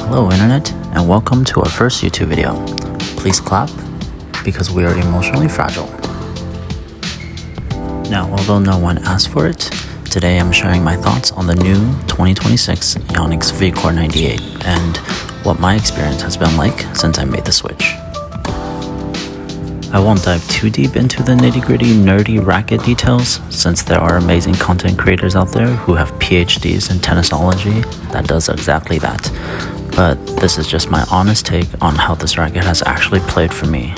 Hello Internet, and welcome to our first YouTube video. Please clap, because we are emotionally fragile. Now, although no one asked for it, today I'm sharing my thoughts on the new 2026 Yonex Vcore 98 and what my experience has been like since I made the switch. I won't dive too deep into the nitty-gritty nerdy racket details, since there are amazing content creators out there who have PhDs in tennisology that does exactly that, but this is just my honest take on how this racket has actually played for me.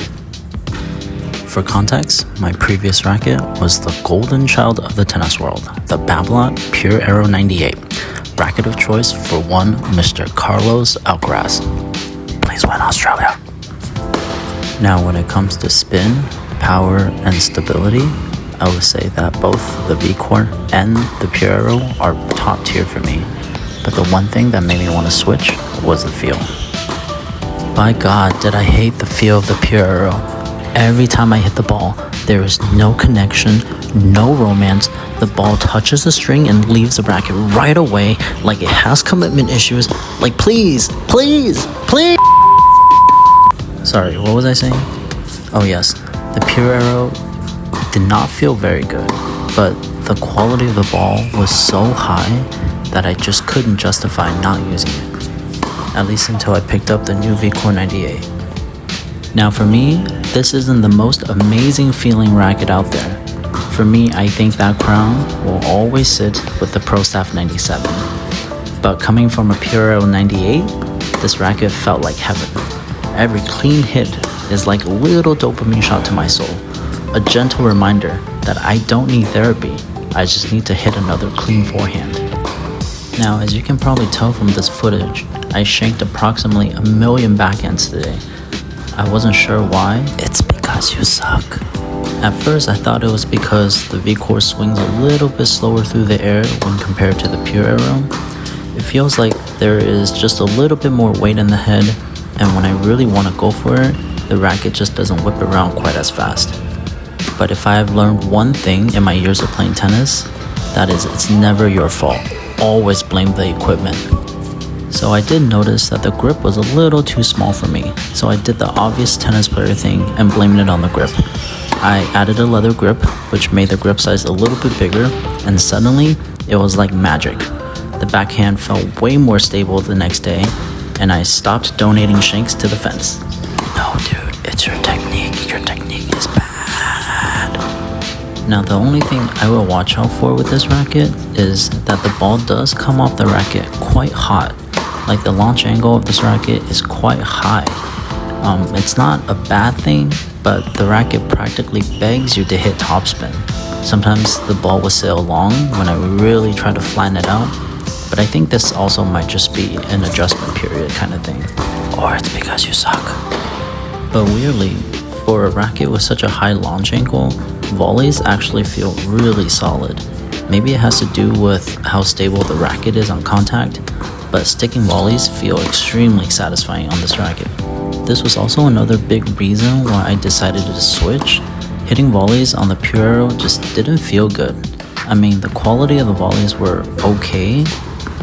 For context, my previous racket was the golden child of the tennis world, the Babolat Pure Aero 98, racket of choice for one Mr. Carlos Alcaraz. Please win Australia. Now when it comes to spin, power, and stability, I would say that both the Vcore and the Pure Aero are top tier for me. But the one thing that made me want to switch was the feel. By God, did I hate the feel of the Pure Aero. Every time I hit the ball, there is no connection, no romance. The ball touches the string and leaves the racket right away like it has commitment issues. Like please, please, please! Sorry, what was I saying? Oh yes, the Pure Aero did not feel very good, but the quality of the ball was so high that I just couldn't justify not using it. At least until I picked up the new Vcore 98. Now for me, this isn't the most amazing feeling racket out there. For me, I think that crown will always sit with the Pro Staff 97. But coming from a Pure Aero 98, this racket felt like heaven. Every clean hit is like a little dopamine shot to my soul. A gentle reminder that I don't need therapy, I just need to hit another clean forehand. Now, as you can probably tell from this footage, I shanked approximately 1 million backhands today. I wasn't sure why. It's because you suck. At first, I thought it was because the Vcore swings a little bit slower through the air when compared to the Pure Aero. It feels like there is just a little bit more weight in the head, and when I really want to go for it, the racket just doesn't whip around quite as fast. But if I have learned one thing in my years of playing tennis, that is, it's never your fault. Always blame the equipment. So I did notice that the grip was a little too small for me, so I did the obvious tennis player thing and blamed it on the grip. I added a leather grip, which made the grip size a little bit bigger, and suddenly, it was like magic. The backhand felt way more stable the next day, and I stopped donating shanks to the fence. No dude, it's your technique. Your technique is bad. Now the only thing I will watch out for with this racket is that the ball does come off the racket quite hot. Like the launch angle of this racket is quite high. It's not a bad thing, but the racket practically begs you to hit topspin. Sometimes the ball will sail long when I really try to flatten it out, but I think this also might just be an adjustment period kind of thing. Or it's because you suck. But weirdly, for a racket with such a high launch angle, volleys actually feel really solid. Maybe it has to do with how stable the racket is on contact, but sticking volleys feel extremely satisfying on this racket. This was also another big reason why I decided to switch. Hitting volleys on the Pure Aero just didn't feel good. I mean, the quality of the volleys were okay,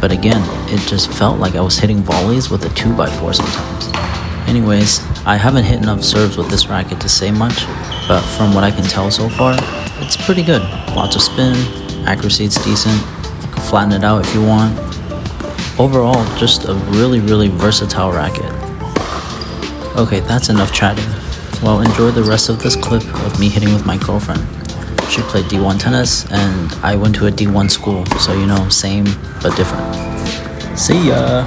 but again, it just felt like I was hitting volleys with a 2x4 sometimes. Anyways, I haven't hit enough serves with this racket to say much, but from what I can tell so far, it's pretty good. Lots of spin, accuracy is decent, you can flatten it out if you want. Overall, just a really versatile racket. Okay, that's enough chatting. Well, enjoy the rest of this clip of me hitting with my girlfriend. She played D1 tennis, and I went to a D1 school, so you know, same but different. See ya!